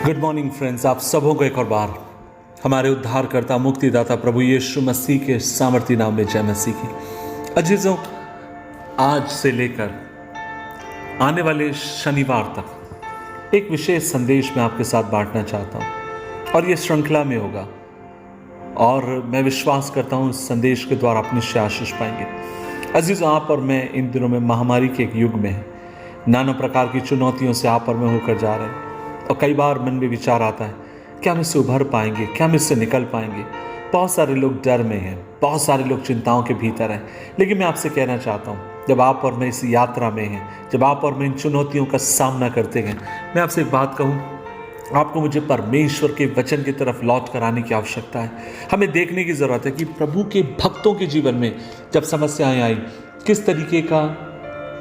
Good morning friends, आप सबों को एक और बार हमारे उद्धारकर्ता मुक्तिदाता प्रभु यीशु मसीह के सामर्थी नाम में जय मसीह की। अजीजों, आज से लेकर आने वाले शनिवार तक एक विशेष संदेश मैं आपके साथ बांटना चाहता हूं और ये श्रृंखला में होगा और मैं विश्वास करता हूं इस संदेश के द्वारा अपने से आशीष पाएंगे। अजीजों, आप और मैं इन दिनों में महामारी के एक युग में हैं। नाना प्रकार की चुनौतियों से आप और मैं होकर जा रहे हैं और कई बार मन में विचार आता है, क्या हम इससे उभर पाएंगे, क्या हम इससे निकल पाएंगे। बहुत सारे लोग डर में हैं, बहुत सारे लोग चिंताओं के भीतर हैं। लेकिन मैं आपसे कहना चाहता हूँ, जब आप और मैं इस यात्रा में हैं, जब आप और मैं इन चुनौतियों का सामना करते हैं, मैं आपसे एक बात कहूँ, आपको मुझे परमेश्वर के वचन की तरफ लौट कर आने की आवश्यकता है। हमें देखने की ज़रूरत है कि प्रभु के भक्तों के जीवन में जब समस्याएं आई, किस तरीके का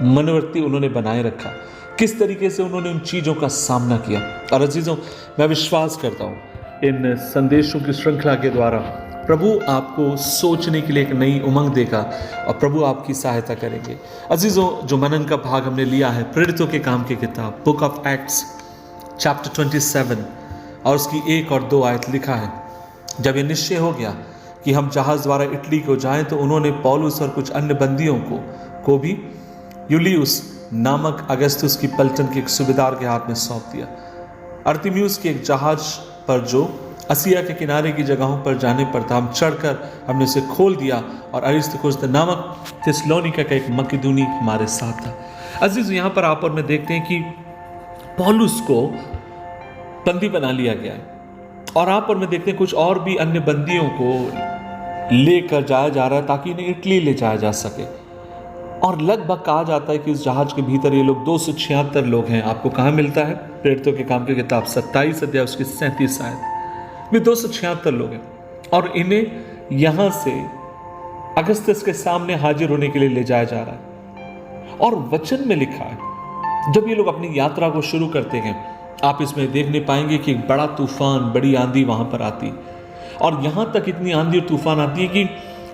मनोवृत्ति उन्होंने बनाए रखा, किस तरीके से उन्होंने उन चीज़ों का सामना किया। और अजीजों, मैं विश्वास करता हूँ इन संदेशों की श्रृंखला के द्वारा प्रभु आपको सोचने के लिए एक नई उमंग देगा और प्रभु आपकी सहायता करेंगे। अजीजों, जो मनन का भाग हमने लिया है प्रेरितों के काम की किताब बुक ऑफ एक्ट्स चैप्टर 27 और उसकी 1 और 2 आयत लिखा है। जब ये निश्चय हो गया कि हम जहाज़ द्वारा इटली को जाएं, तो उन्होंने पौलुस और कुछ अन्य बंदियों को भी यूलियुस नामक अगस्तुस की पलटन के एक सूबेदार के हाथ में सौंप दिया। अर्तिमियुस के एक जहाज पर जो असिया के किनारे की जगहों पर जाने पर था, हम चढ़कर हमने उसे खोल दिया और अरिस्तर्खुस नामक थिस्सलुनीका का एक मकिदुनी हमारे साथ था। अजीज, यहाँ पर आप और मैं देखते हैं कि पौलुस को बंदी बना लिया गया है और आप और मैं देखते हैं कुछ और भी अन्य बंदियों को लेकर जाया जा रहा है ताकि इन्हें इटली ले जाया जा सके। और लगभग कहा जाता है कि इस जहाज के भीतर ये लोग 276 लोग हैं। आपको कहाँ मिलता है? प्रेरितों के काम की किताब 27 अध्याय उसकी 37 आयत में 276 लोग हैं और इन्हें यहाँ से अगस्तस के सामने हाजिर होने के लिए ले जाया जा रहा है। और वचन में लिखा है, जब ये लोग अपनी यात्रा को शुरू करते हैं, आप इसमें देखने पाएंगे कि एक बड़ा तूफान, बड़ी आंधी वहां पर आती और यहाँ तक इतनी आंधी और तूफान आती है कि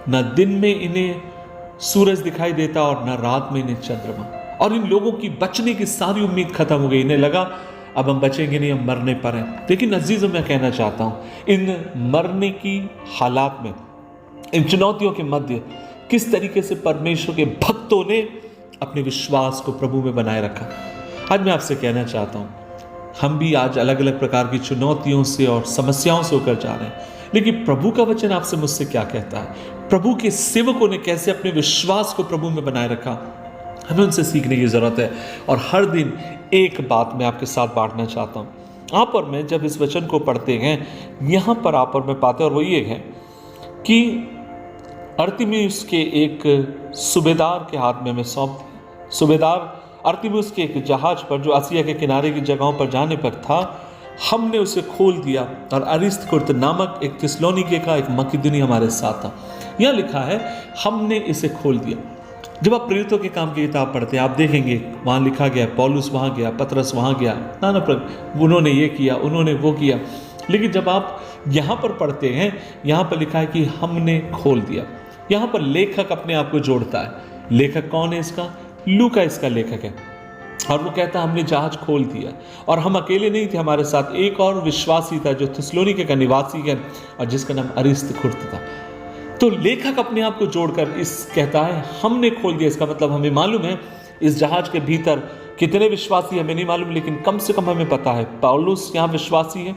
न दिन में इन्हें सूरज दिखाई देता और न रात में इन्हें चंद्रमा। और इन लोगों की बचने की सारी उम्मीद खत्म हो गई। इन्हें लगा अब हम बचेंगे नहीं, हम मरने पर हैं। लेकिन अजीजों, मैं कहना चाहता हूं, इन मरने की हालात में, इन चुनौतियों के मध्य किस तरीके से परमेश्वर के भक्तों ने अपने विश्वास को प्रभु में बनाए रखा। आज मैं आपसे कहना चाहता हूं, हम भी आज अलग अलग प्रकार की चुनौतियों से और समस्याओं से होकर जा रहे हैं, लेकिन प्रभु का वचन आपसे मुझसे क्या कहता है, प्रभु के सेवकों ने कैसे अपने विश्वास को प्रभु में बनाए रखा, हमें उनसे सीखने की जरूरत है। और हर दिन एक बात मैं आपके साथ बांटना चाहता हूं। आप और मैं जब इस वचन को पढ़ते हैं, यहां पर आप और मैं पाते हैं, और वो ये है कि अर्तिमियुस के एक सूबेदार के हाथ में मैं सौंप दिया। सूबेदार अर्तिमियुस के एक जहाज पर जो आसिया के किनारे की जगहों पर जाने पर था, हमने उसे खोल दिया और अरिस्तर्खुस नामक एक थिस्सलुनीके का एक मकिदुनी हमारे साथ था। यह लिखा है, हमने इसे खोल दिया। जब आप प्रेरितों के काम की किताब पढ़ते हैं, आप देखेंगे वहाँ लिखा गया, पौलुस वहाँ गया, पतरस वहाँ गया, नाना प्रकार उन्होंने ये किया, उन्होंने वो किया। लेकिन जब आप यहाँ पर पढ़ते हैं, यहाँ पर लिखा है कि हमने खोल दिया। यहाँ पर लेखक अपने आप को जोड़ता है। लेखक कौन है इसका? लूका इसका लेखक है। और वो कहता है हमने जहाज खोल दिया और हम अकेले नहीं थे, हमारे साथ एक और विश्वासी था जो थिस्सलुनीके का निवासी है और जिसका नाम अरिस्तर्खुस था। तो लेखक अपने आप को जोड़कर इस कहता है हमने खोल दिया। इसका मतलब हमें मालूम है इस जहाज के भीतर कितने विश्वासी हमें नहीं मालूम, लेकिन कम से कम हमें पता है पौलुस यहाँ विश्वासी है,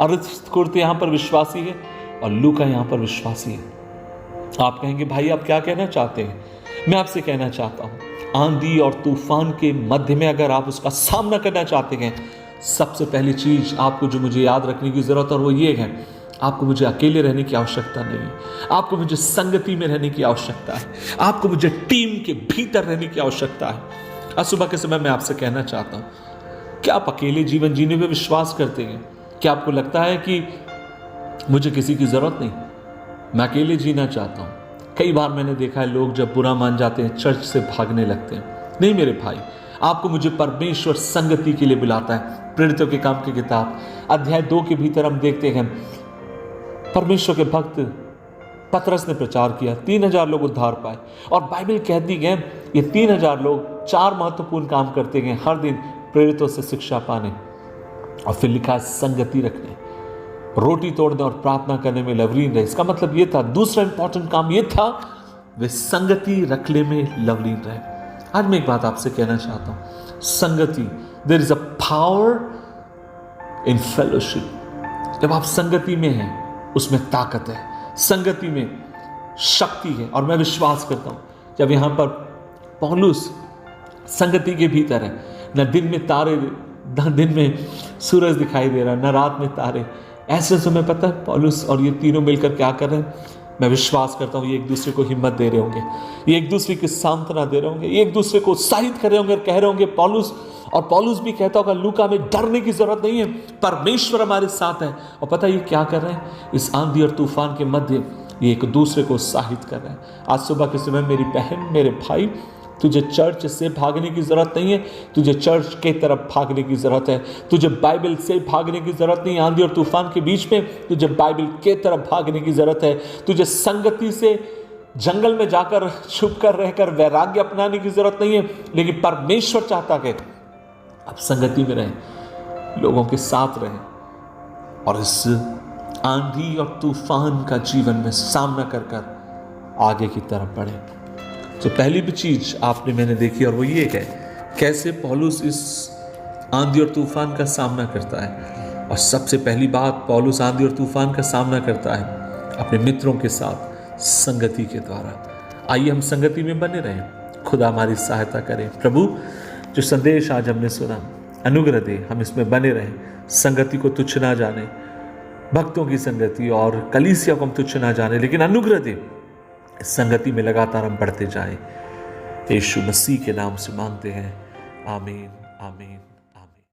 अरिस्तर्खुस यहाँ पर विश्वासी है और लूका यहाँ पर विश्वासी है। आप कहेंगे भाई आप क्या कहना चाहते हैं? मैं आपसे कहना चाहता हूँ, आंधी और तूफान के मध्य में अगर आप उसका सामना करना चाहते हैं, सबसे पहली चीज आपको जो मुझे याद रखने की जरूरत है वो ये है, आपको मुझे अकेले रहने की आवश्यकता नहीं है, आपको मुझे संगति में रहने की आवश्यकता है, आपको मुझे टीम के भीतर रहने की आवश्यकता है। आज सुबह के समय मैं आपसे कहना चाहता हूं, क्या आप अकेले जीवन जीने में विश्वास करते हैं? क्या आपको लगता है कि मुझे किसी की जरूरत नहीं, मैं अकेले जीना चाहता हूं? कई बार मैंने देखा है लोग जब बुरा मान जाते हैं चर्च से भागने लगते हैं। नहीं मेरे भाई, आपको मुझे परमेश्वर संगति के लिए बुलाता है। प्रेरितों के काम की किताब अध्याय 2 के भीतर हम देखते हैं परमेश्वर के भक्त पतरस ने प्रचार किया, 3000 लोग उद्धार पाए। और बाइबल कहती है ये 3000 लोग 4 महत्वपूर्ण काम करते हैं हर दिन प्रेरितों से शिक्षा पाने। और फिर लिखा है संगति रखने, रोटी तोड़ने और प्रार्थना करने में लवलीन रहे। इसका मतलब यह था, दूसरा इंपॉर्टेंट काम यह था, वे संगति रखने में लवलीन रहे। आज मैं एक बात आपसे कहना चाहता हूं, संगति, there is a power in fellowship. जब आप संगति में हैं उसमें ताकत है, संगति में शक्ति है। और मैं विश्वास करता हूं जब यहां पर पौलुस संगति के भीतर है, न दिन में तारे, न दिन में सूरज दिखाई दे रहा, न रात में तारे, ऐसे समय पता है पौलुस और ये तीनों मिलकर क्या कर रहे हैं? मैं विश्वास करता हूं ये एक दूसरे को हिम्मत दे रहे होंगे, ये एक दूसरे की सांत्वना दे रहे होंगे, ये एक दूसरे को उत्साहित कर रहे होंगे और कह रहे होंगे पौलुस भी कहता होगा, लूका में डरने की जरूरत नहीं है, परमेश्वर हमारे साथ है। और पता है ये क्या कर रहे हैं? इस आंधी और तूफान के मध्य ये एक दूसरे को उत्साहित कर रहे हैं। आज सुबह के समय मेरी बहन, मेरे भाई, तुझे चर्च से भागने की जरूरत नहीं है, तुझे चर्च के तरफ भागने की जरूरत है। तुझे बाइबल से भागने की जरूरत नहीं है, आंधी और तूफान के बीच में तुझे बाइबल के तरफ भागने की जरूरत है। तुझे संगति से जंगल में जाकर छुप कर रहकर वैराग्य अपनाने की जरूरत नहीं है, लेकिन परमेश्वर चाहता है आप संगति में रहें, लोगों के साथ रहें और इस आंधी और तूफान का जीवन में सामना कर आगे की तरफ बढ़े। तो पहली भी चीज मैंने देखी और वो ये है कैसे पौलुस इस आंधी और तूफान का सामना करता है। और सबसे पहली बात, पौलुस आंधी और तूफान का सामना करता है अपने मित्रों के साथ संगति के द्वारा। आइए हम संगति में बने रहें, खुदा हमारी सहायता करे। प्रभु जो संदेश आज हमने सुना, अनुग्रह दे हम इसमें बने रहें, संगति को तुच्छ ना जाने, भक्तों की संगति और कलीसिया को हम तुच्छ ना जाने, लेकिन अनुग्रह दे संगति में लगातार हम बढ़ते जाएं। यीशु मसीह के नाम से मांगते हैं, आमीन आमीन।